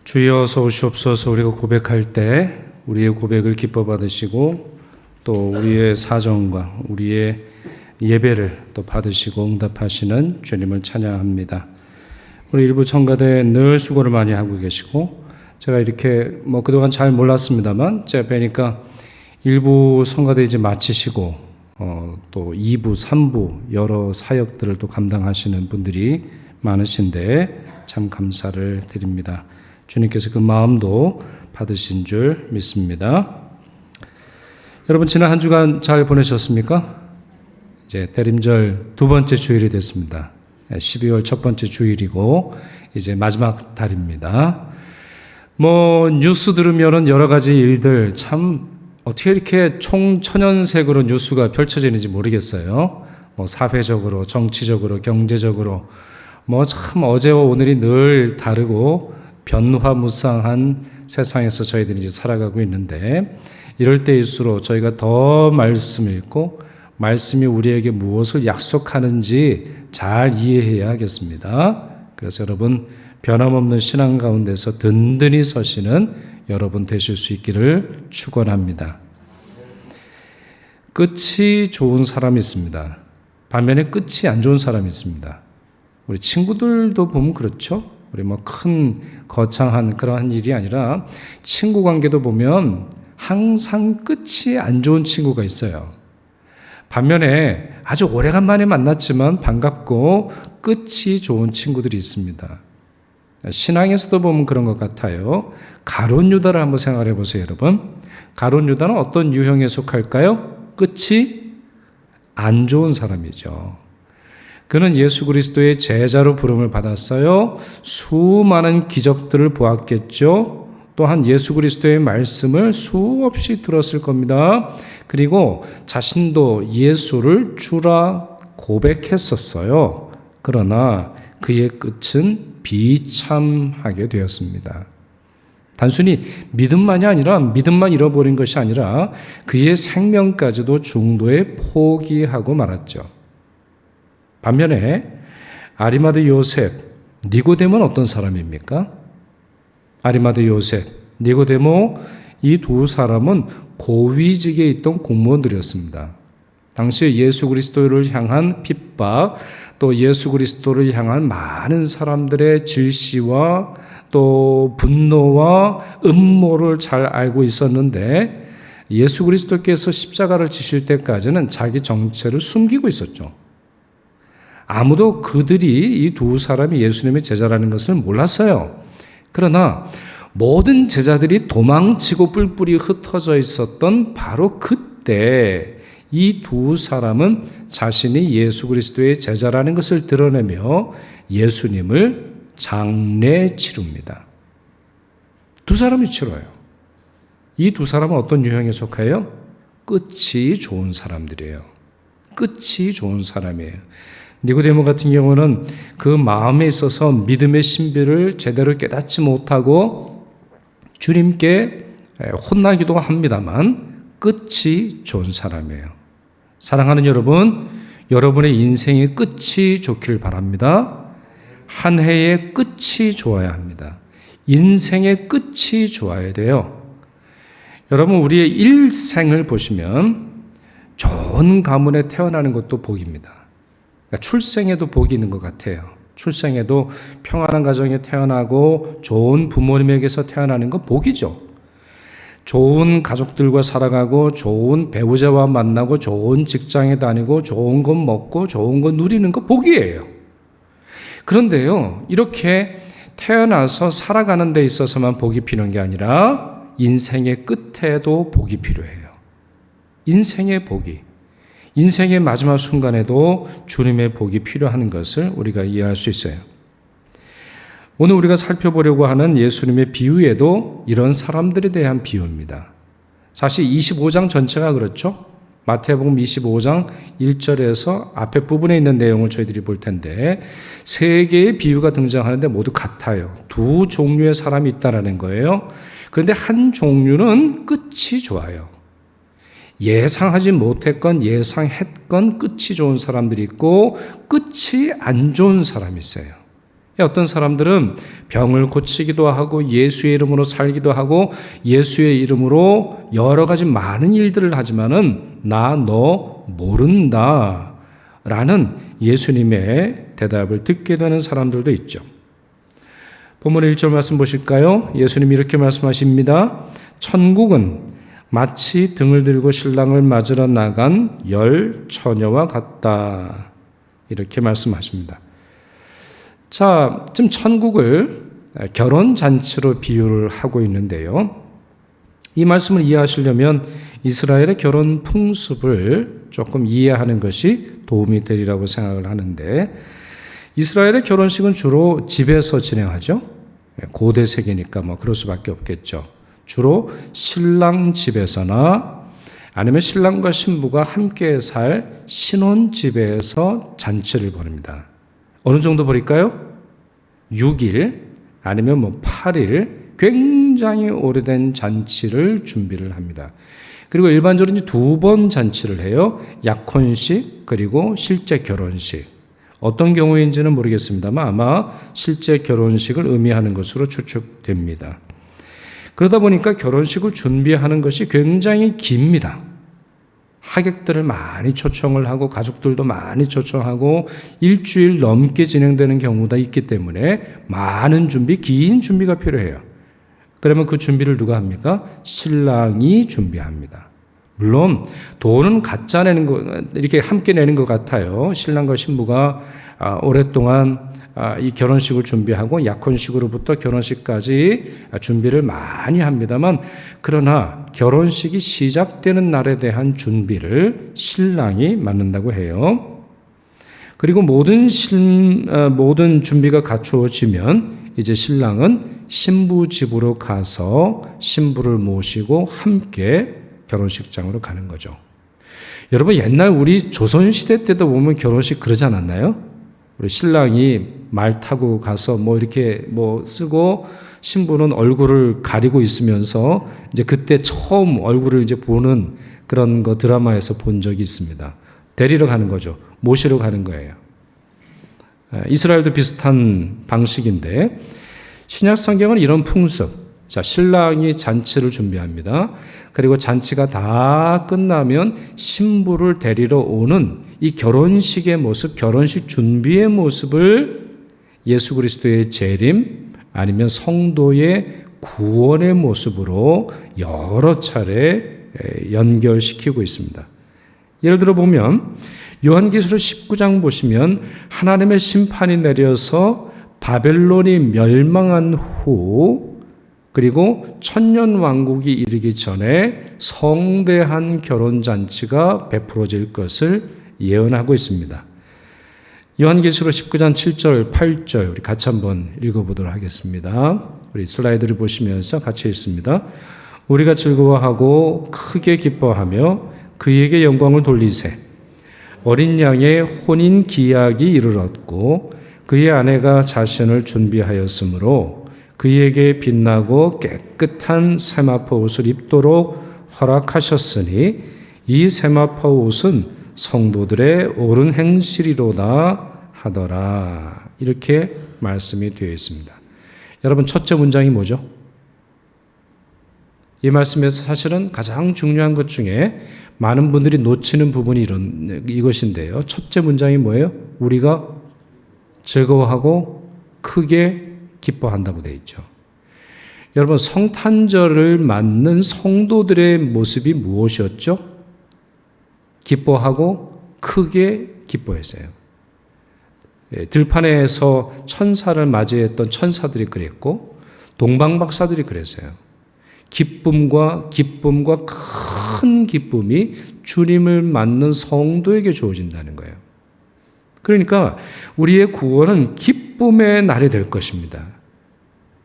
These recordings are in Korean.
주여 어서 오시옵소서. 우리가 고백할 때 우리의 고백을 기뻐 받으시고 또 우리의 사정과 우리의 예배를 또 받으시고 응답하시는 주님을 찬양합니다. 우리 일부 청가대 늘 수고를 많이 하고 계시고, 제가 이렇게 그동안 잘 몰랐습니다만 제가 뵈니까 일부 성가대 이제 마치시고 또 2부, 3부 여러 사역들을 또 감당하시는 분들이 많으신데 참 감사를 드립니다. 주님께서 그 마음도 받으신 줄 믿습니다. 여러분, 지난 한 주간 잘 보내셨습니까? 이제 대림절 두 번째 주일이 됐습니다. 12월 첫 번째 주일이고 이제 마지막 달입니다. 뉴스 들으면은 여러 가지 일들 참 어떻게 이렇게 총천연색으로 뉴스가 펼쳐지는지 모르겠어요. 사회적으로, 정치적으로, 경제적으로 참 어제와 오늘이 늘 다르고 변화무쌍한 세상에서 저희들이 이제 살아가고 있는데, 이럴 때일수록 저희가 더 말씀 읽고 말씀이 우리에게 무엇을 약속하는지 잘 이해해야 하겠습니다. 그래서 여러분, 변함없는 신앙 가운데서 든든히 서시는 여러분 되실 수 있기를 축원합니다. 끝이 좋은 사람이 있습니다. 반면에 끝이 안 좋은 사람이 있습니다. 우리 친구들도 보면 그렇죠. 우리 큰 거창한 그러한 일이 아니라 친구 관계도 보면 항상 끝이 안 좋은 친구가 있어요. 반면에 아주 오래간만에 만났지만 반갑고 끝이 좋은 친구들이 있습니다. 신앙에서도 보면 그런 것 같아요. 가룟 유다를 한번 생각해 보세요, 여러분. 가룟 유다는 어떤 유형에 속할까요? 끝이 안 좋은 사람이죠. 그는 예수 그리스도의 제자로 부름을 받았어요. 수많은 기적들을 보았겠죠. 또한 예수 그리스도의 말씀을 수없이 들었을 겁니다. 그리고 자신도 예수를 주라 고백했었어요. 그러나 그의 끝은 비참하게 되었습니다. 단순히 믿음만이 아니라 믿음만 잃어버린 것이 아니라 그의 생명까지도 중도에 포기하고 말았죠. 반면에 아리마대 요셉, 니고데모는 어떤 사람입니까? 아리마대 요셉, 니고데모, 이 두 사람은 고위직에 있던 공무원들이었습니다. 당시 예수 그리스도를 향한 핍박, 또 예수 그리스도를 향한 많은 사람들의 질시와 또 분노와 음모를 잘 알고 있었는데, 예수 그리스도께서 십자가를 지실 때까지는 자기 정체를 숨기고 있었죠. 아무도 그들이 이 두 사람이 예수님의 제자라는 것을 몰랐어요. 그러나 모든 제자들이 도망치고 뿔뿔이 흩어져 있었던 바로 그때 이 두 사람은 자신이 예수 그리스도의 제자라는 것을 드러내며 예수님을 장례 치릅니다. 두 사람이 치러요. 이 두 사람은 어떤 유형에 속해요? 끝이 좋은 사람들이에요. 끝이 좋은 사람이에요. 니고데모 같은 경우는 그 마음에 있어서 믿음의 신비를 제대로 깨닫지 못하고 주님께 혼나기도 합니다만 끝이 좋은 사람이에요. 사랑하는 여러분, 여러분의 인생의 끝이 좋길 바랍니다. 한 해의 끝이 좋아야 합니다. 인생의 끝이 좋아야 돼요. 여러분, 우리의 일생을 보시면 좋은 가문에 태어나는 것도 복입니다. 출생에도 복이 있는 것 같아요. 출생에도 평안한 가정에 태어나고 좋은 부모님에게서 태어나는 건 복이죠. 좋은 가족들과 살아가고 좋은 배우자와 만나고 좋은 직장에 다니고 좋은 것 먹고 좋은 것 누리는 거 복이에요. 그런데요, 이렇게 태어나서 살아가는 데 있어서만 복이 필요한 게 아니라 인생의 끝에도 복이 필요해요. 인생의 복이. 인생의 마지막 순간에도 주님의 복이 필요한 것을 우리가 이해할 수 있어요. 오늘 우리가 살펴보려고 하는 예수님의 비유에도 이런 사람들에 대한 비유입니다. 사실 25장 전체가 그렇죠. 마태복음 25장 1절에서 앞에 부분에 있는 내용을 저희들이 볼 텐데, 세 개의 비유가 등장하는데 모두 같아요. 두 종류의 사람이 있다라는 거예요. 그런데 한 종류는 끝이 좋아요. 예상하지 못했건 예상했건 끝이 좋은 사람들이 있고 끝이 안 좋은 사람이 있어요. 어떤 사람들은 병을 고치기도 하고 예수의 이름으로 살기도 하고 예수의 이름으로 여러 가지 많은 일들을 하지만은 나 너 모른다 라는 예수님의 대답을 듣게 되는 사람들도 있죠. 본문 1절 말씀 보실까요? 예수님이 이렇게 말씀하십니다. 천국은 마치 등을 들고 신랑을 맞으러 나간 열 처녀와 같다. 이렇게 말씀하십니다. 자, 지금 천국을 결혼잔치로 비유를 하고 있는데요. 이 말씀을 이해하시려면 이스라엘의 결혼 풍습을 조금 이해하는 것이 도움이 되리라고 생각을 하는데, 이스라엘의 결혼식은 주로 집에서 진행하죠. 고대 세계니까 뭐 그럴 수밖에 없겠죠. 주로 신랑 집에서나 아니면 신랑과 신부가 함께 살 신혼집에서 잔치를 벌입니다. 어느 정도 벌일까요? 6일 아니면 뭐 8일 굉장히 오래된 잔치를 준비를 합니다. 그리고 일반적으로 2번 잔치를 해요. 약혼식 그리고 실제 결혼식. 어떤 경우인지는 모르겠습니다만 아마 실제 결혼식을 의미하는 것으로 추측됩니다. 그러다 보니까 결혼식을 준비하는 것이 굉장히 깁니다. 하객들을 많이 초청을 하고 가족들도 많이 초청하고 일주일 넘게 진행되는 경우가 있기 때문에 많은 준비, 긴 준비가 필요해요. 그러면 그 준비를 누가 합니까? 신랑이 준비합니다. 물론 돈은 각자 내는 거, 이렇게 함께 내는 것 같아요. 신랑과 신부가 오랫동안 이 결혼식을 준비하고 약혼식으로부터 결혼식까지 준비를 많이 합니다만, 그러나 결혼식이 시작되는 날에 대한 준비를 신랑이 맡는다고 해요. 그리고 모든 준비가 갖추어지면 이제 신랑은 신부 집으로 가서 신부를 모시고 함께 결혼식장으로 가는 거죠. 여러분, 옛날 우리 조선시대 때도 보면 결혼식 그러지 않았나요? 우리 신랑이 말 타고 가서 뭐 이렇게 뭐 쓰고 신부는 얼굴을 가리고 있으면서 이제 그때 처음 얼굴을 이제 보는 그런 거 드라마에서 본 적이 있습니다. 데리러 가는 거죠. 모시러 가는 거예요. 이스라엘도 비슷한 방식인데, 신약 성경은 이런 풍습. 자, 신랑이 잔치를 준비합니다. 그리고 잔치가 다 끝나면 신부를 데리러 오는 이 결혼식의 모습, 결혼식 준비의 모습을 예수 그리스도의 재림 아니면 성도의 구원의 모습으로 여러 차례 연결시키고 있습니다. 예를 들어 보면 요한계시록 19장 보시면 하나님의 심판이 내려서 바벨론이 멸망한 후, 그리고 천년왕국이 이르기 전에 성대한 결혼잔치가 베풀어질 것을 예언하고 있습니다. 요한계시록 19장 7절, 8절 우리 같이 한번 읽어보도록 하겠습니다. 우리 슬라이드를 보시면서 같이 읽습니다. 우리가 즐거워하고 크게 기뻐하며 그에게 영광을 돌리세. 어린 양의 혼인 기약이 이르렀고 그의 아내가 자신을 준비하였으므로 그에게 빛나고 깨끗한 세마포 옷을 입도록 허락하셨으니 이 세마포 옷은 성도들의 옳은 행실이로다 하더라. 이렇게 말씀이 되어 있습니다. 여러분, 첫째 문장이 뭐죠? 이 말씀에서 사실은 가장 중요한 것 중에 많은 분들이 놓치는 부분이 이것인데요. 첫째 문장이 뭐예요? 우리가 즐거워하고 크게 기뻐한다고 되어 있죠. 여러분, 성탄절을 맞는 성도들의 모습이 무엇이었죠? 기뻐하고 크게 기뻐했어요. 들판에서 천사를 맞이했던 천사들이 그랬고 동방박사들이 그랬어요. 기쁨과 큰 기쁨이 주님을 맞는 성도에게 주어진다는 거예요. 그러니까 우리의 구원은 기쁨의 날이 될 것입니다.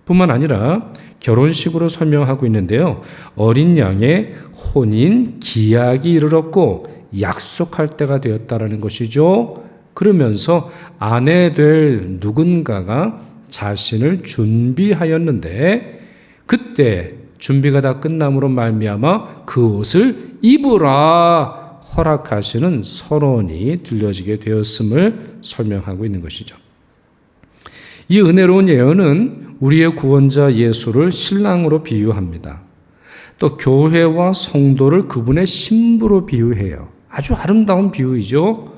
뿐만 아니라 결혼식으로 설명하고 있는데요. 어린 양의 혼인 기약이 이르렀고 약속할 때가 되었다라는 것이죠. 그러면서 아내 될 누군가가 자신을 준비하였는데 그때 준비가 다 끝남으로 말미암아 그 옷을 입으라 허락하시는 선언이 들려지게 되었음을 설명하고 있는 것이죠. 이 은혜로운 예언은 우리의 구원자 예수를 신랑으로 비유합니다. 또 교회와 성도를 그분의 신부로 비유해요. 아주 아름다운 비유이죠.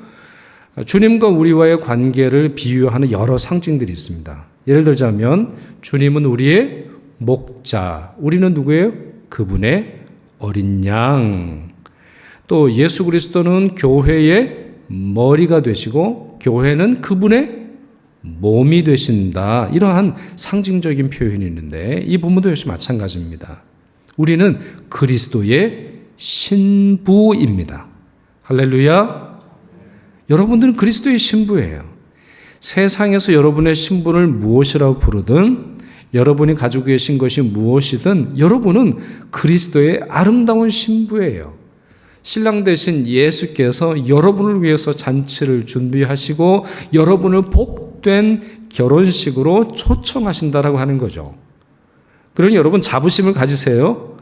주님과 우리와의 관계를 비유하는 여러 상징들이 있습니다. 예를 들자면 주님은 우리의 목자, 우리는 누구예요? 그분의 어린 양. 또 예수 그리스도는 교회의 머리가 되시고 교회는 그분의 몸이 되신다. 이러한 상징적인 표현이 있는데 이 부분도 역시 마찬가지입니다. 우리는 그리스도의 신부입니다. 할렐루야. 여러분들은 그리스도의 신부예요. 세상에서 여러분의 신분을 무엇이라고 부르든 여러분이 가지고 계신 것이 무엇이든 여러분은 그리스도의 아름다운 신부예요. 신랑 되신 예수께서 여러분을 위해서 잔치를 준비하시고 여러분을 복된 결혼식으로 초청하신다라고 하는 거죠. 그러니 여러분 자부심을 가지세요.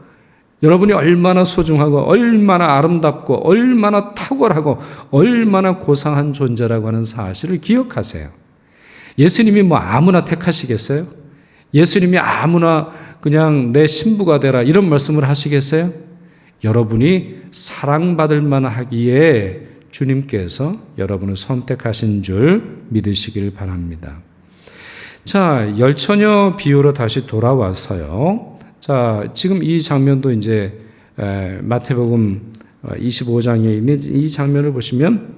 여러분이 얼마나 소중하고 얼마나 아름답고 얼마나 탁월하고 얼마나 고상한 존재라고 하는 사실을 기억하세요. 예수님이 뭐 아무나 택하시겠어요? 예수님이 아무나 그냥 내 신부가 되라 이런 말씀을 하시겠어요? 여러분이 사랑받을 만하기에 주님께서 여러분을 선택하신 줄 믿으시길 바랍니다. 자, 열처녀 비유로 다시 돌아와서요. 자, 지금 이 장면도 이제 마태복음 25장에 있는 이 장면을 보시면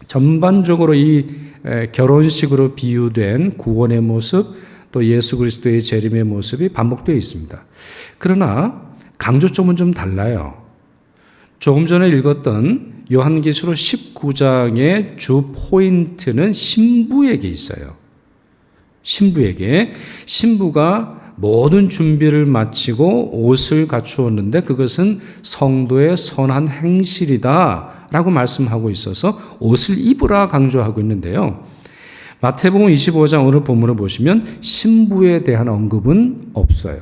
전반적으로 이 결혼식으로 비유된 구원의 모습 또 예수 그리스도의 재림의 모습이 반복되어 있습니다. 그러나 강조점은 좀 달라요. 조금 전에 읽었던 요한계시록 19장의 주 포인트는 신부에게 있어요. 신부가 모든 준비를 마치고 옷을 갖추었는데 그것은 성도의 선한 행실이다 라고 말씀하고 있어서 옷을 입으라 강조하고 있는데요. 마태복음 25장 오늘 본문을 보시면 신부에 대한 언급은 없어요.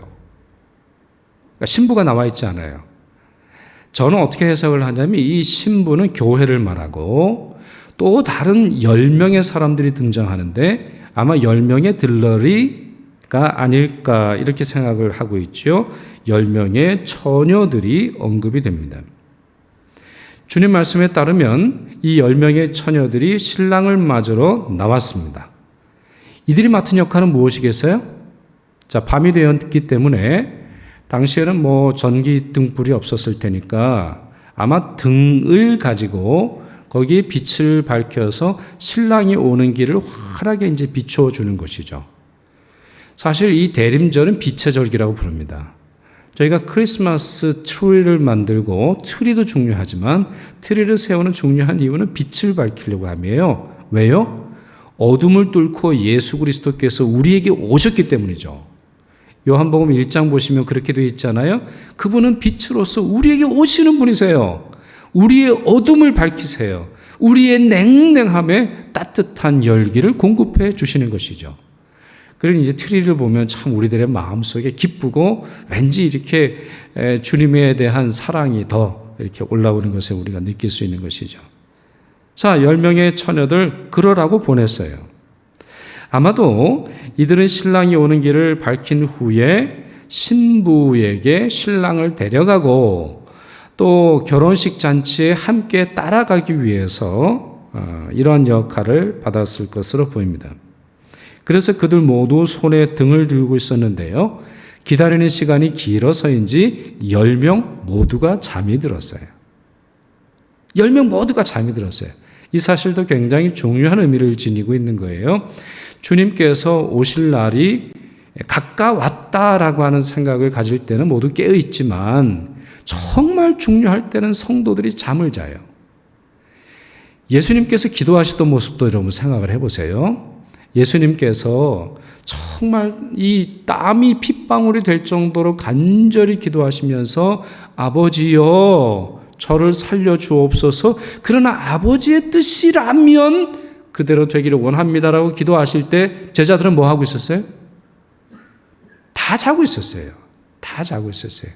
그러니까 신부가 나와 있지 않아요. 저는 어떻게 해석을 하냐면 이 신부는 교회를 말하고 또 다른 10명의 사람들이 등장하는데 아마 10명의 들러리가 아닐까 이렇게 생각을 하고 있죠. 10명의 처녀들이 언급이 됩니다. 주님 말씀에 따르면 이 10명의 처녀들이 신랑을 맞으러 나왔습니다. 이들이 맡은 역할은 무엇이겠어요? 자, 밤이 되었기 때문에 당시에는 뭐 전기 등불이 없었을 테니까 아마 등을 가지고 거기에 빛을 밝혀서 신랑이 오는 길을 환하게 이제 비추어 주는 것이죠. 사실 이 대림절은 빛의 절기라고 부릅니다. 저희가 크리스마스 트리를 만들고 트리도 중요하지만 트리를 세우는 중요한 이유는 빛을 밝히려고 함이에요. 왜요? 어둠을 뚫고 예수 그리스도께서 우리에게 오셨기 때문이죠. 요한복음 1장 보시면 그렇게 되어 있잖아요. 그분은 빛으로서 우리에게 오시는 분이세요. 우리의 어둠을 밝히세요. 우리의 냉랭함에 따뜻한 열기를 공급해 주시는 것이죠. 그러니 이제 트리를 보면 참 우리들의 마음속에 기쁘고 왠지 이렇게 주님에 대한 사랑이 더 이렇게 올라오는 것을 우리가 느낄 수 있는 것이죠. 자, 10명의 처녀들 그러라고 보냈어요. 아마도 이들은 신랑이 오는 길을 밝힌 후에 신부에게 신랑을 데려가고 또 결혼식 잔치에 함께 따라가기 위해서 이러한 역할을 받았을 것으로 보입니다. 그래서 그들 모두 손에 등을 들고 있었는데요. 기다리는 시간이 길어서인지 10명 모두가 잠이 들었어요. 10명 모두가 잠이 들었어요. 이 사실도 굉장히 중요한 의미를 지니고 있는 거예요. 주님께서 오실 날이 가까웠다라고 하는 생각을 가질 때는 모두 깨어 있지만 정말 중요할 때는 성도들이 잠을 자요. 예수님께서 기도하시던 모습도 여러분 생각을 해보세요. 예수님께서 정말 이 땀이 핏방울이 될 정도로 간절히 기도하시면서 아버지여 저를 살려주옵소서 그러나 아버지의 뜻이라면 그대로 되기를 원합니다라고 기도하실 때 제자들은 뭐 하고 있었어요? 다 자고 있었어요. 다 자고 있었어요.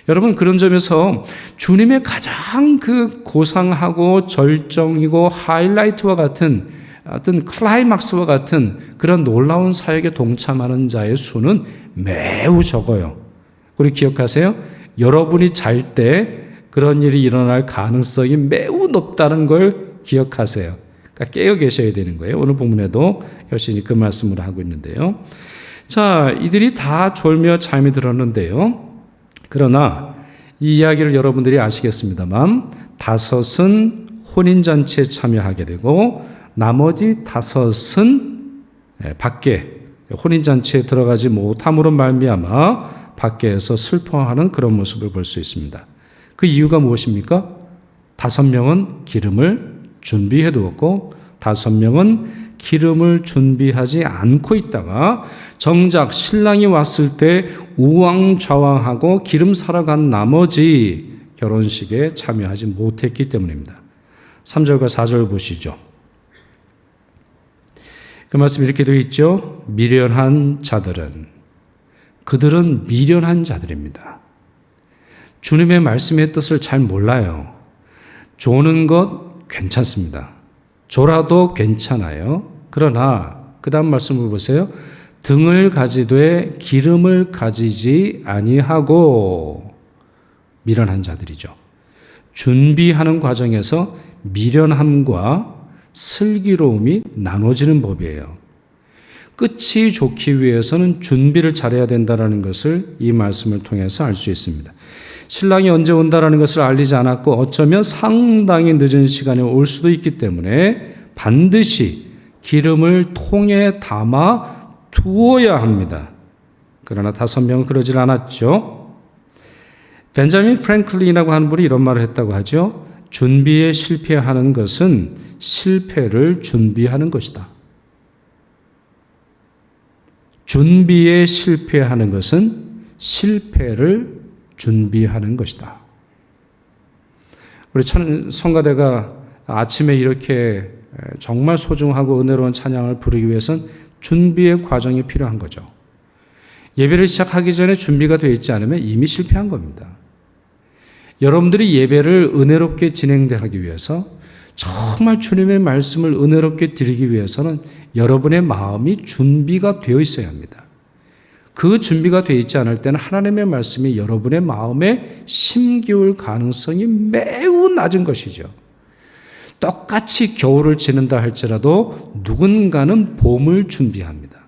여러분 그런 점에서 주님의 가장 그 고상하고 절정이고 하이라이트와 같은 어떤 클라이막스와 같은 그런 놀라운 사역에 동참하는 자의 수는 매우 적어요. 우리 기억하세요? 여러분이 잘 때 그런 일이 일어날 가능성이 매우 높다는 걸 기억하세요. 그러니까 깨어 계셔야 되는 거예요. 오늘 본문에도 여신이 그 말씀을 하고 있는데요. 자, 이들이 다 졸며 잠이 들었는데요. 그러나 이 이야기를 여러분들이 아시겠습니다만 5은 혼인잔치에 참여하게 되고 나머지 5은 밖에 혼인잔치에 들어가지 못함으로 말미암아 밖에서 슬퍼하는 그런 모습을 볼 수 있습니다. 그 이유가 무엇입니까? 5명은 기름을 준비해 두었고 5명은 기름을 준비하지 않고 있다가 정작 신랑이 왔을 때 우왕좌왕하고 기름 사러 간 나머지 결혼식에 참여하지 못했기 때문입니다. 3절과 4절 보시죠. 그 말씀 이렇게 되어 있죠. 미련한 자들은, 그들은 미련한 자들입니다. 주님의 말씀의 뜻을 잘 몰라요. 조는 것 괜찮습니다. 조라도 괜찮아요. 그러나 그 다음 말씀을 보세요. 등을 가지되 기름을 가지지 아니하고 미련한 자들이죠. 준비하는 과정에서 미련함과 슬기로움이 나눠지는 법이에요. 끝이 좋기 위해서는 준비를 잘해야 된다는 것을 이 말씀을 통해서 알 수 있습니다. 신랑이 언제 온다라는 것을 알리지 않았고 어쩌면 상당히 늦은 시간에 올 수도 있기 때문에 반드시 기름을 통에 담아 두어야 합니다. 그러나 5명은 그러질 않았죠. 벤자민 프랭클린이라고 하는 분이 이런 말을 했다고 하죠. 준비에 실패하는 것은 실패를 준비하는 것이다. 준비에 실패하는 것은 실패를 준비하는 것이다. 우리 성가대가 아침에 이렇게 정말 소중하고 은혜로운 찬양을 부르기 위해서는 준비의 과정이 필요한 거죠. 예배를 시작하기 전에 준비가 되어 있지 않으면 이미 실패한 겁니다. 여러분들이 예배를 은혜롭게 진행하기 위해서 정말 주님의 말씀을 은혜롭게 드리기 위해서는 여러분의 마음이 준비가 되어 있어야 합니다. 그 준비가 되어 있지 않을 때는 하나님의 말씀이 여러분의 마음에 심기울 가능성이 매우 낮은 것이죠. 똑같이 겨울을 지낸다 할지라도 누군가는 봄을 준비합니다.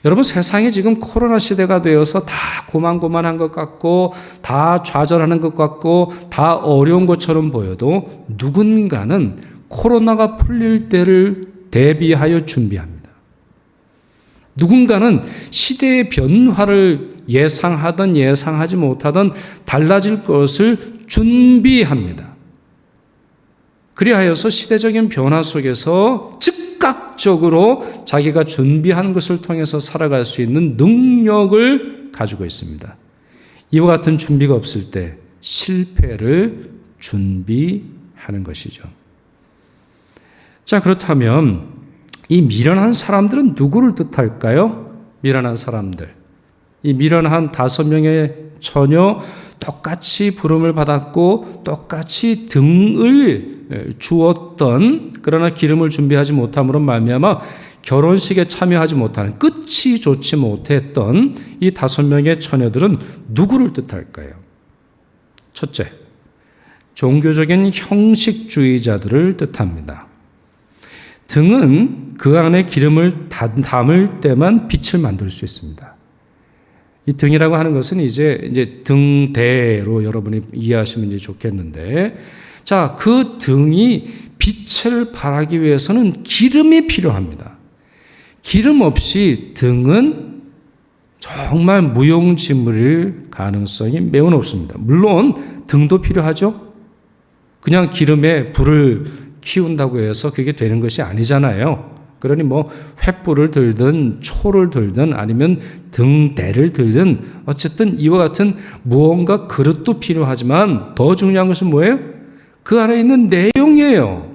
여러분, 세상이 지금 코로나 시대가 되어서 다 고만고만한 것 같고 다 좌절하는 것 같고 다 어려운 것처럼 보여도 누군가는 코로나가 풀릴 때를 대비하여 준비합니다. 누군가는 시대의 변화를 예상하든 예상하지 못하든 달라질 것을 준비합니다. 그리하여서 시대적인 변화 속에서 즉각적으로 자기가 준비한 것을 통해서 살아갈 수 있는 능력을 가지고 있습니다. 이와 같은 준비가 없을 때 실패를 준비하는 것이죠. 자, 그렇다면 이 미련한 사람들은 누구를 뜻할까요? 미련한 사람들. 이 미련한 5명의 처녀 똑같이 부름을 받았고 똑같이 등을 주었던, 그러나 기름을 준비하지 못함으로 말미암아 결혼식에 참여하지 못하는, 끝이 좋지 못했던 이 5명의 처녀들은 누구를 뜻할까요? 첫째, 종교적인 형식주의자들을 뜻합니다. 등은 그 안에 기름을 담을 때만 빛을 만들 수 있습니다. 이 등이라고 하는 것은 이제 등대로 여러분이 이해하시면 좋겠는데, 자, 그 등이 빛을 발하기 위해서는 기름이 필요합니다. 기름 없이 등은 정말 무용지물일 가능성이 매우 높습니다. 물론 등도 필요하죠. 그냥 기름에 불을 키운다고 해서 그게 되는 것이 아니잖아요. 그러니 횃불을 들든 초를 들든 아니면 등대를 들든 어쨌든 이와 같은 무언가 그릇도 필요하지만 더 중요한 것은 뭐예요? 그 안에 있는 내용이에요.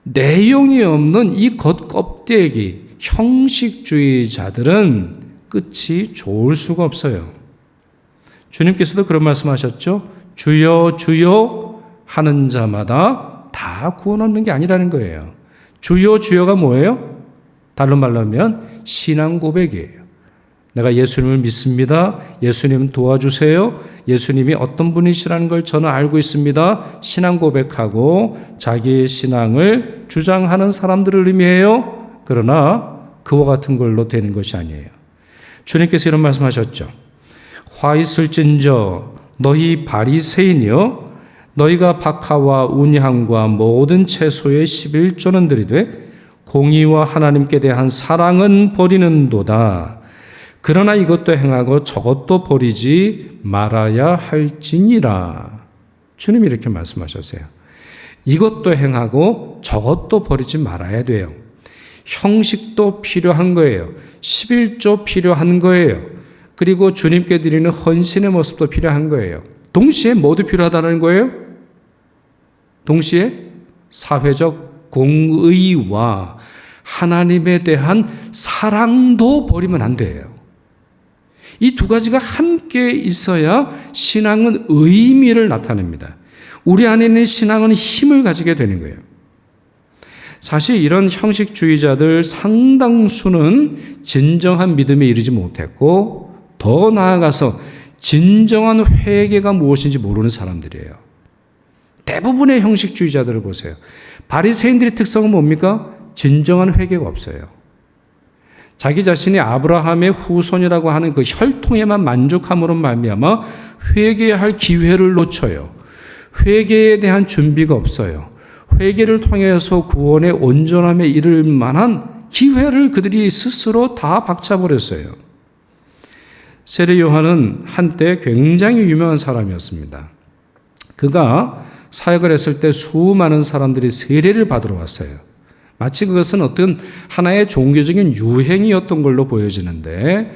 내용이 없는 이 겉껍데기, 형식주의자들은 끝이 좋을 수가 없어요. 주님께서도 그런 말씀하셨죠. 주여 주여 하는 자마다 다 구원 얻는 게 아니라는 거예요. 주여 주여가 뭐예요? 다른 말로 하면 신앙 고백이에요. 내가 예수님을 믿습니다. 예수님 도와주세요. 예수님이 어떤 분이시라는 걸 저는 알고 있습니다. 신앙 고백하고 자기의 신앙을 주장하는 사람들을 의미해요. 그러나 그와 같은 걸로 되는 것이 아니에요. 주님께서 이런 말씀하셨죠. 화 있을진저 너희 바리새인이여 너희가 박하와 운향과 모든 채소의 11조는 들이되 공의와 하나님께 대한 사랑은 버리는도다. 그러나 이것도 행하고 저것도 버리지 말아야 할지니라. 주님이 이렇게 말씀하셨어요. 이것도 행하고 저것도 버리지 말아야 돼요. 형식도 필요한 거예요. 11조 필요한 거예요. 그리고 주님께 드리는 헌신의 모습도 필요한 거예요. 동시에 모두 필요하다는 거예요. 동시에 사회적 공의와 하나님에 대한 사랑도 버리면 안 돼요. 이 두 가지가 함께 있어야 신앙은 의미를 나타냅니다. 우리 안에 있는 신앙은 힘을 가지게 되는 거예요. 사실 이런 형식주의자들 상당수는 진정한 믿음에 이르지 못했고 더 나아가서 진정한 회개가 무엇인지 모르는 사람들이에요. 대부분의 형식주의자들을 보세요. 바리새인들의 특성은 뭡니까? 진정한 회개가 없어요. 자기 자신이 아브라함의 후손이라고 하는 그 혈통에만 만족함으로 말미암아 회개할 기회를 놓쳐요. 회개에 대한 준비가 없어요. 회개를 통해서 구원의 온전함에 이를 만한 기회를 그들이 스스로 다 박차버렸어요. 세례 요한은 한때 굉장히 유명한 사람이었습니다. 그가 사역을 했을 때 수많은 사람들이 세례를 받으러 왔어요. 마치 그것은 어떤 하나의 종교적인 유행이었던 걸로 보여지는데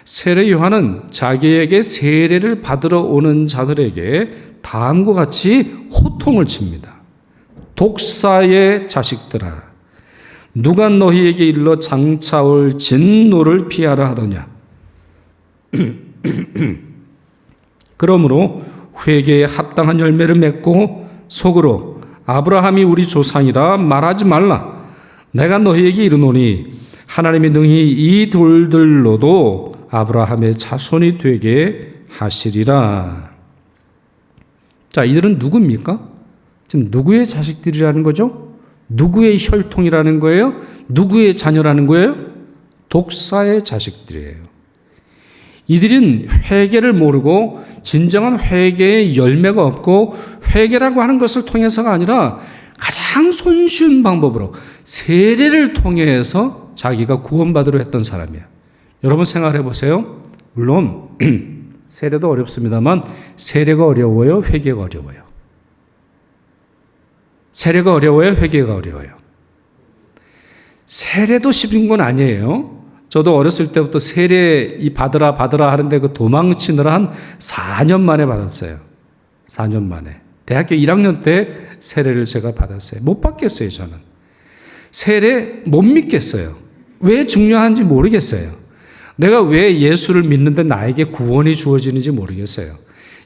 세례 요한은 자기에게 세례를 받으러 오는 자들에게 다음과 같이 호통을 칩니다. 독사의 자식들아, 누가 너희에게 일러 장차올 진노를 피하라 하더냐. 그러므로 회개에 합당한 열매를 맺고 속으로 아브라함이 우리 조상이라 말하지 말라. 내가 너희에게 이르노니 하나님이 능히 이 돌들로도 아브라함의 자손이 되게 하시리라. 자, 이들은 누굽니까? 지금 누구의 자식들이라는 거죠? 누구의 혈통이라는 거예요? 누구의 자녀라는 거예요? 독사의 자식들이에요. 이들은 회개를 모르고 진정한 회개의 열매가 없고 회개라고 하는 것을 통해서가 아니라 가장 손쉬운 방법으로 세례를 통해서 자기가 구원받으려 했던 사람이에요. 여러분 생각해 보세요. 물론 세례도 어렵습니다만 세례가 어려워요? 회개가 어려워요? 세례가 어려워요? 회개가 어려워요? 세례도 쉽은 건 아니에요. 저도 어렸을 때부터 세례 받으라 하는데 그 도망치느라 한 4년 만에 받았어요. 4년 만에. 대학교 1학년 때 세례를 제가 받았어요. 못 받겠어요, 저는. 세례 못 믿겠어요. 왜 중요한지 모르겠어요. 내가 왜 예수를 믿는데 나에게 구원이 주어지는지 모르겠어요.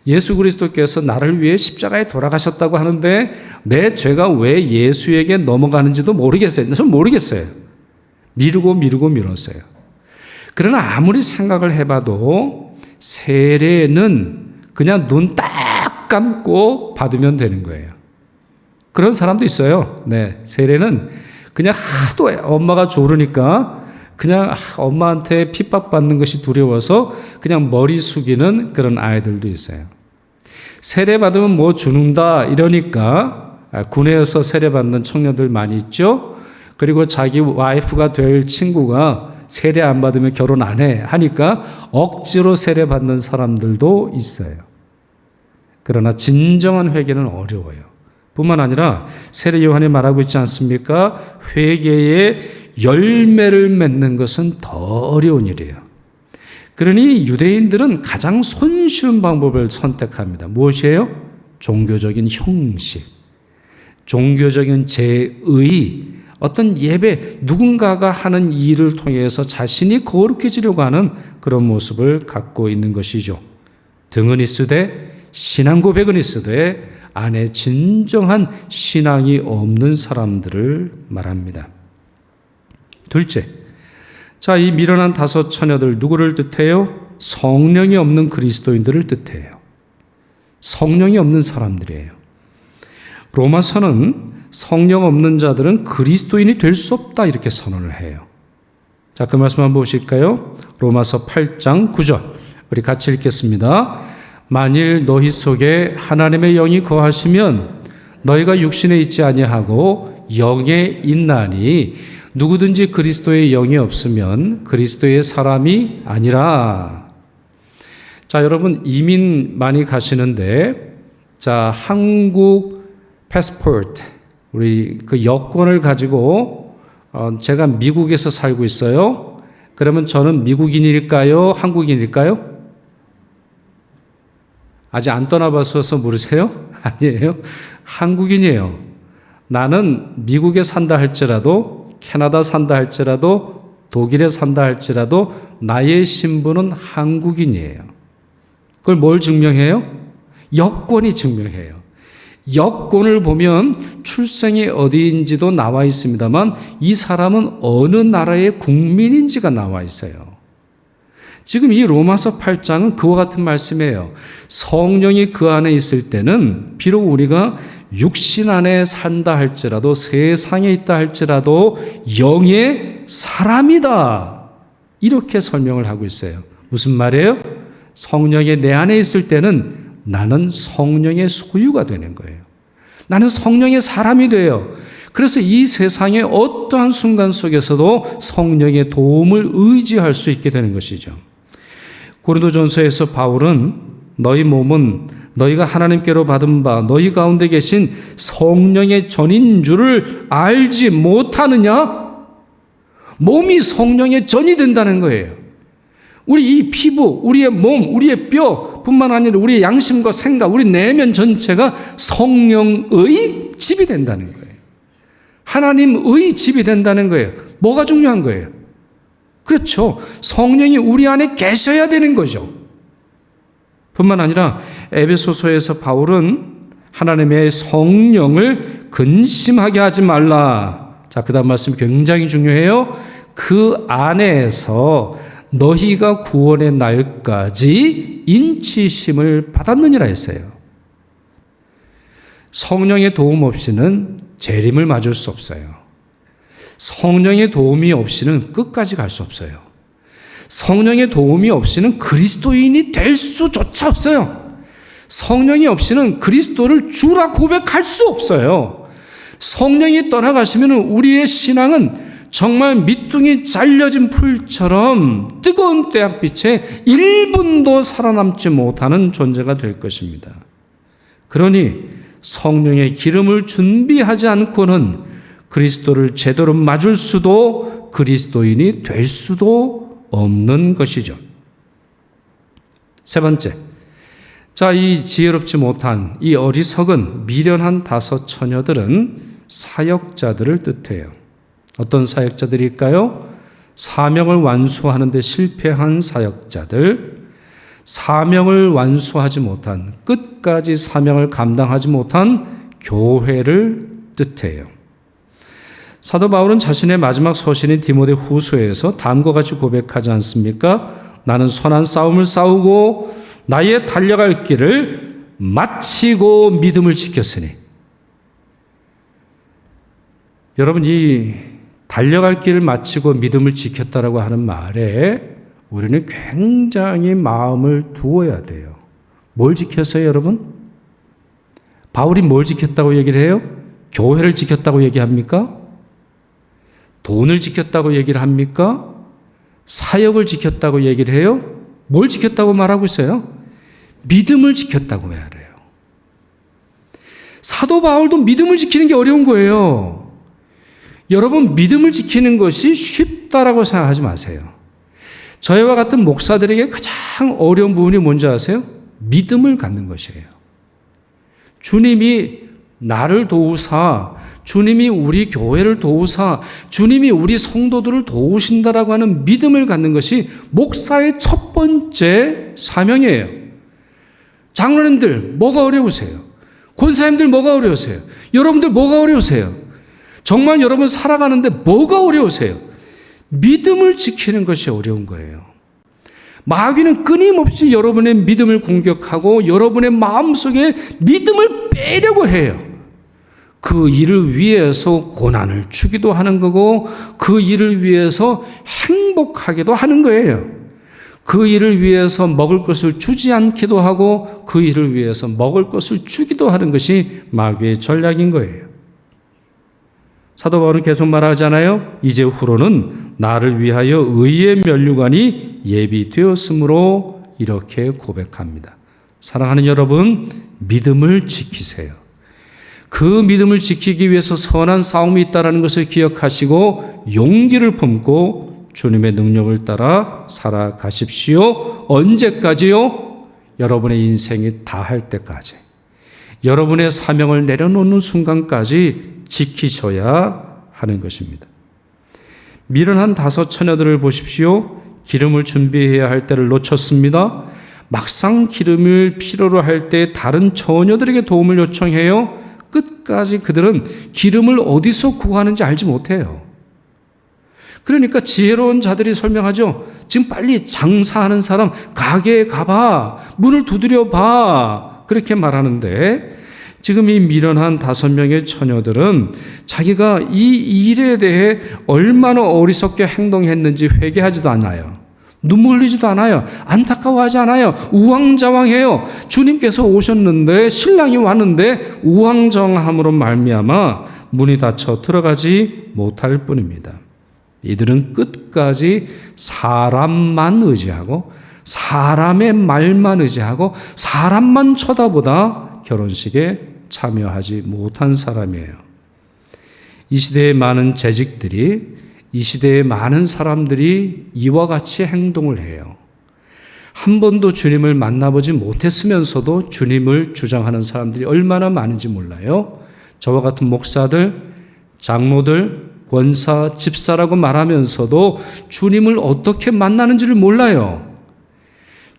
예수 그리스도께서 나를 위해 십자가에 돌아가셨다고 하는데 내 죄가 왜 예수에게 넘어가는지도 모르겠어요. 저는 모르겠어요. 미뤘어요. 그러나 아무리 생각을 해봐도 세례는 그냥 눈 딱 감고 받으면 되는 거예요. 그런 사람도 있어요. 네, 세례는 그냥 하도 엄마가 조르니까 그냥 엄마한테 핍박받는 것이 두려워서 그냥 머리 숙이는 그런 아이들도 있어요. 세례 받으면 뭐 주는다 이러니까 군에서 세례 받는 청년들 많이 있죠. 그리고 자기 와이프가 될 친구가 세례 안 받으면 결혼 안 해 하니까 억지로 세례 받는 사람들도 있어요. 그러나 진정한 회개는 어려워요. 뿐만 아니라 세례 요한이 말하고 있지 않습니까? 회개의 열매를 맺는 것은 더 어려운 일이에요. 그러니 유대인들은 가장 손쉬운 방법을 선택합니다. 무엇이에요? 종교적인 형식, 종교적인 제의, 어떤 예배, 누군가가 하는 일을 통해서 자신이 거룩해지려고 하는 그런 모습을 갖고 있는 것이죠. 등은 있으되 신앙 고백은 있으되 안에 진정한 신앙이 없는 사람들을 말합니다. 둘째, 자, 이 미련한 5 처녀들 누구를 뜻해요? 성령이 없는 그리스도인들을 뜻해요. 성령이 없는 사람들이에요. 로마서는 성령 없는 자들은 그리스도인이 될 수 없다 이렇게 선언을 해요. 자, 그 말씀 한번 보실까요? 로마서 8장 9절 우리 같이 읽겠습니다. 만일 너희 속에 하나님의 영이 거하시면 너희가 육신에 있지 아니하고 영에 있나니 누구든지 그리스도의 영이 없으면 그리스도의 사람이 아니라. 자, 여러분 이민 많이 가시는데 자, 한국 패스포트 우리 그 여권을 가지고 제가 미국에서 살고 있어요. 그러면 저는 미국인일까요? 한국인일까요? 아직 안 떠나봐서 모르세요? 아니에요. 한국인이에요. 나는 미국에 산다 할지라도 캐나다 산다 할지라도 독일에 산다 할지라도 나의 신분은 한국인이에요. 그걸 뭘 증명해요? 여권이 증명해요. 여권을 보면 출생이 어디인지도 나와 있습니다만 이 사람은 어느 나라의 국민인지가 나와 있어요. 지금 이 로마서 8장은 그와 같은 말씀이에요. 성령이 그 안에 있을 때는 비록 우리가 육신 안에 산다 할지라도 세상에 있다 할지라도 영의 사람이다. 이렇게 설명을 하고 있어요. 무슨 말이에요? 성령이 내 안에 있을 때는 나는 성령의 소유가 되는 거예요. 나는 성령의 사람이 돼요. 그래서 이 세상의 어떠한 순간 속에서도 성령의 도움을 의지할 수 있게 되는 것이죠. 고린도전서에서 바울은 너희 몸은 너희가 하나님께로 받은 바 너희 가운데 계신 성령의 전인 줄을 알지 못하느냐? 몸이 성령의 전이 된다는 거예요. 우리 이 피부, 우리의 몸, 우리의 뼈 뿐만 아니라 우리의 양심과 생각, 우리 내면 전체가 성령의 집이 된다는 거예요. 하나님의 집이 된다는 거예요. 뭐가 중요한 거예요? 그렇죠. 성령이 우리 안에 계셔야 되는 거죠. 뿐만 아니라 에베소서에서 바울은 하나님의 성령을 근심하게 하지 말라. 자, 그 다음 말씀 굉장히 중요해요. 그 안에서 너희가 구원의 날까지 인치심을 받았느니라 했어요. 성령의 도움 없이는 재림을 맞을 수 없어요. 성령의 도움이 없이는 끝까지 갈 수 없어요. 성령의 도움이 없이는 그리스도인이 될 수조차 없어요. 성령이 없이는 그리스도를 주라 고백할 수 없어요. 성령이 떠나가시면 우리의 신앙은 정말 밑둥이 잘려진 풀처럼 뜨거운 태양빛에 1분도 살아남지 못하는 존재가 될 것입니다. 그러니 성령의 기름을 준비하지 않고는 그리스도를 제대로 맞을 수도 그리스도인이 될 수도 없는 것이죠. 세 번째, 자, 이 지혜롭지 못한 이 어리석은 미련한 5 처녀들은 사역자들을 뜻해요. 어떤 사역자들일까요? 사명을 완수하는 데 실패한 사역자들, 사명을 완수하지 못한, 끝까지 사명을 감당하지 못한 교회를 뜻해요. 사도 바울은 자신의 마지막 서신인 디모데 후서에서 다음과 같이 고백하지 않습니까? 나는 선한 싸움을 싸우고 나의 달려갈 길을 마치고 믿음을 지켰으니. 여러분, 이 달려갈 길을 마치고 믿음을 지켰다라고 하는 말에 우리는 굉장히 마음을 두어야 돼요. 뭘 지켰어요, 여러분? 바울이 뭘 지켰다고 얘기를 해요? 교회를 지켰다고 얘기합니까? 돈을 지켰다고 얘기를 합니까? 사역을 지켰다고 얘기를 해요? 뭘 지켰다고 말하고 있어요? 믿음을 지켰다고 해야 돼요. 사도 바울도 믿음을 지키는 게 어려운 거예요. 여러분, 믿음을 지키는 것이 쉽다라고 생각하지 마세요. 저희와 같은 목사들에게 가장 어려운 부분이 뭔지 아세요? 믿음을 갖는 것이에요. 주님이 나를 도우사, 주님이 우리 교회를 도우사, 주님이 우리 성도들을 도우신다라고 하는 믿음을 갖는 것이 목사의 첫 번째 사명이에요. 장로님들, 뭐가 어려우세요? 권사님들 뭐가 어려우세요? 여러분들 뭐가 어려우세요? 정말 여러분 살아가는데 뭐가 어려우세요? 믿음을 지키는 것이 어려운 거예요. 마귀는 끊임없이 여러분의 믿음을 공격하고 여러분의 마음속에 믿음을 빼려고 해요. 그 일을 위해서 고난을 주기도 하는 거고 그 일을 위해서 행복하기도 하는 거예요. 그 일을 위해서 먹을 것을 주지 않기도 하고 그 일을 위해서 먹을 것을 주기도 하는 것이 마귀의 전략인 거예요. 사도 바울은 계속 말하잖아요. 이제 후로는 나를 위하여 의의 면류관이 예비되었으므로 이렇게 고백합니다. 사랑하는 여러분, 믿음을 지키세요. 그 믿음을 지키기 위해서 선한 싸움이 있다는 것을 기억하시고 용기를 품고 주님의 능력을 따라 살아가십시오. 언제까지요? 여러분의 인생이 다할 때까지. 여러분의 사명을 내려놓는 순간까지 지키셔야 하는 것입니다. 미련한 5 처녀들을 보십시오. 기름을 준비해야 할 때를 놓쳤습니다. 막상 기름을 필요로 할 때 다른 처녀들에게 도움을 요청해요. 끝까지 그들은 기름을 어디서 구하는지 알지 못해요. 그러니까 지혜로운 자들이 설명하죠. 지금 빨리 장사하는 사람 가게에 가봐. 문을 두드려 봐. 그렇게 말하는데 지금 이 미련한 5명의 처녀들은 자기가 이 일에 대해 얼마나 어리석게 행동했는지 회개하지도 않아요. 눈물 흘리지도 않아요. 안타까워하지 않아요. 우왕좌왕해요. 주님께서 오셨는데 신랑이 왔는데 우왕좌왕함으로 말미암아 문이 닫혀 들어가지 못할 뿐입니다. 이들은 끝까지 사람만 의지하고 사람의 말만 의지하고 사람만 쳐다보다 결혼식에 참여하지 못한 사람이에요. 이 시대의 많은 재직들이, 이 시대의 많은 사람들이 이와 같이 행동을 해요. 한 번도 주님을 만나보지 못했으면서도 주님을 주장하는 사람들이 얼마나 많은지 몰라요. 저와 같은 목사들, 장로들, 권사, 집사라고 말하면서도 주님을 어떻게 만나는지를 몰라요.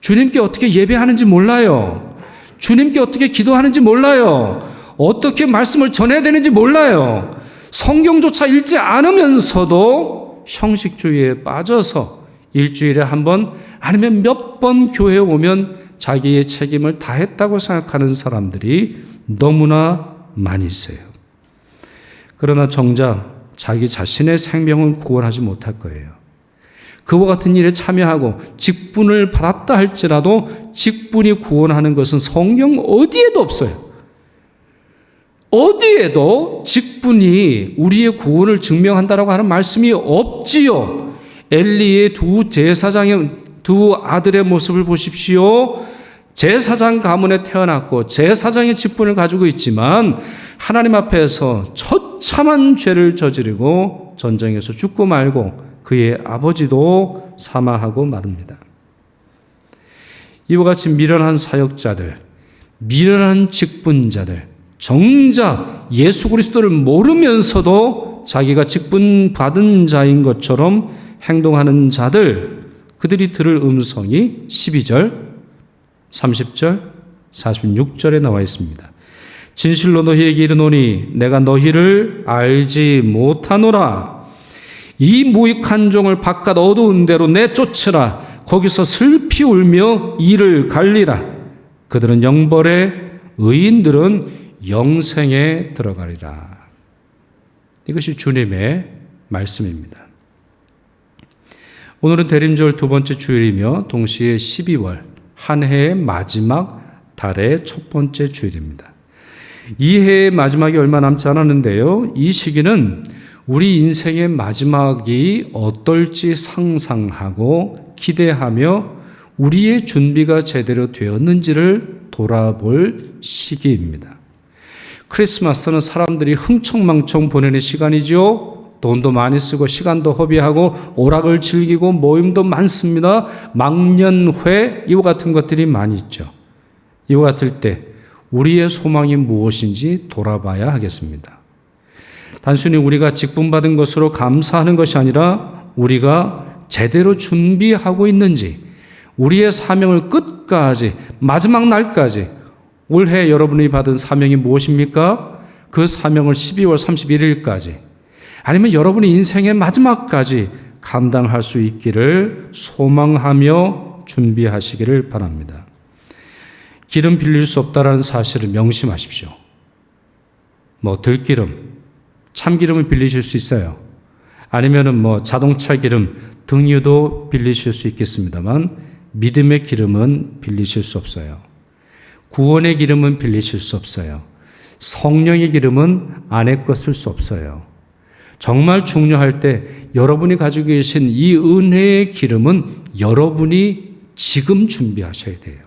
주님께 어떻게 예배하는지 몰라요. 주님께 어떻게 기도하는지 몰라요. 어떻게 말씀을 전해야 되는지 몰라요. 성경조차 읽지 않으면서도 형식주의에 빠져서 일주일에 한 번 아니면 몇 번 교회에 오면 자기의 책임을 다했다고 생각하는 사람들이 너무나 많이 있어요. 그러나 정작 자기 자신의 생명을 구원하지 못할 거예요. 그와 같은 일에 참여하고 직분을 받았다 할지라도 직분이 구원하는 것은 성경 어디에도 없어요. 어디에도 직분이 우리의 구원을 증명한다라고 하는 말씀이 없지요. 엘리의 두 아들의 모습을 보십시오. 제사장 가문에 태어났고 제사장의 직분을 가지고 있지만 하나님 앞에서 처참한 죄를 저지르고 전쟁에서 죽고 말고 그의 아버지도 사망하고 마릅니다. 이와 같이 미련한 사역자들, 미련한 직분자들, 정작 예수 그리스도를 모르면서도 자기가 직분 받은 자인 것처럼 행동하는 자들, 그들이 들을 음성이 12절, 30절, 46절에 나와 있습니다. 진실로 너희에게 이르노니 내가 너희를 알지 못하노라. 이 무익한 종을 바깥 어두운 데로 내쫓으라. 거기서 슬피 울며 이를 갈리라. 그들은 영벌에 의인들은 영생에 들어가리라. 이것이 주님의 말씀입니다. 오늘은 대림절 2번째 주일이며 동시에 12월 한 해의 마지막 달의 첫 번째 주일입니다. 이 해의 마지막이 얼마 남지 않았는데요. 이 시기는 우리 인생의 마지막이 어떨지 상상하고 기대하며 우리의 준비가 제대로 되었는지를 돌아볼 시기입니다. 크리스마스는 사람들이 흥청망청 보내는 시간이죠. 돈도 많이 쓰고 시간도 허비하고 오락을 즐기고 모임도 많습니다. 망년회 이와 같은 것들이 많이 있죠. 이와 같을 때 우리의 소망이 무엇인지 돌아봐야 하겠습니다. 단순히 우리가 직분받은 것으로 감사하는 것이 아니라 우리가 제대로 준비하고 있는지, 우리의 사명을 끝까지 마지막 날까지 올해 여러분이 받은 사명이 무엇입니까? 그 사명을 12월 31일까지 아니면 여러분의 인생의 마지막까지 감당할 수 있기를 소망하며 준비하시기를 바랍니다. 기름 빌릴 수 없다라는 사실을 명심하십시오. 들기름, 참기름을 빌리실 수 있어요. 아니면은 자동차 기름, 등유도 빌리실 수 있겠습니다만 믿음의 기름은 빌리실 수 없어요. 구원의 기름은 빌리실 수 없어요. 성령의 기름은 안에 거 쓸 수 없어요. 정말 중요할 때 여러분이 가지고 계신 이 은혜의 기름은 여러분이 지금 준비하셔야 돼요.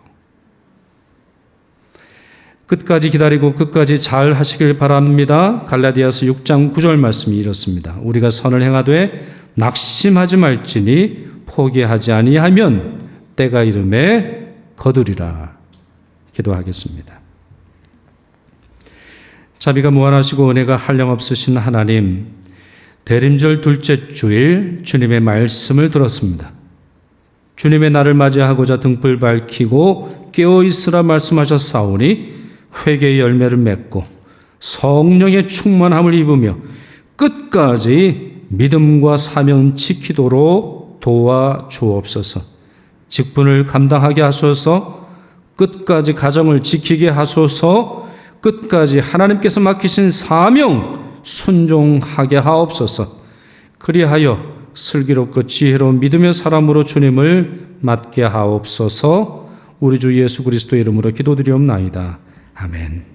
끝까지 기다리고 끝까지 잘 하시길 바랍니다. 갈라디아서 6장 9절 말씀이 이렇습니다. 우리가 선을 행하되 낙심하지 말지니 포기하지 아니하면 때가 이름에 거두리라. 기도하겠습니다. 자비가 무한하시고 은혜가 한량없으신 하나님, 대림절 둘째 주일 주님의 말씀을 들었습니다. 주님의 날을 맞이하고자 등불 밝히고 깨어있으라 말씀하셨사오니 회개의 열매를 맺고 성령의 충만함을 입으며 끝까지 믿음과 사명 지키도록 도와주옵소서. 직분을 감당하게 하소서. 끝까지 가정을 지키게 하소서. 끝까지 하나님께서 맡기신 사명 순종하게 하옵소서. 그리하여 슬기롭고 지혜로운 믿음의 사람으로 주님을 맡게 하옵소서. 우리 주 예수 그리스도의 이름으로 기도드리옵나이다. 아멘.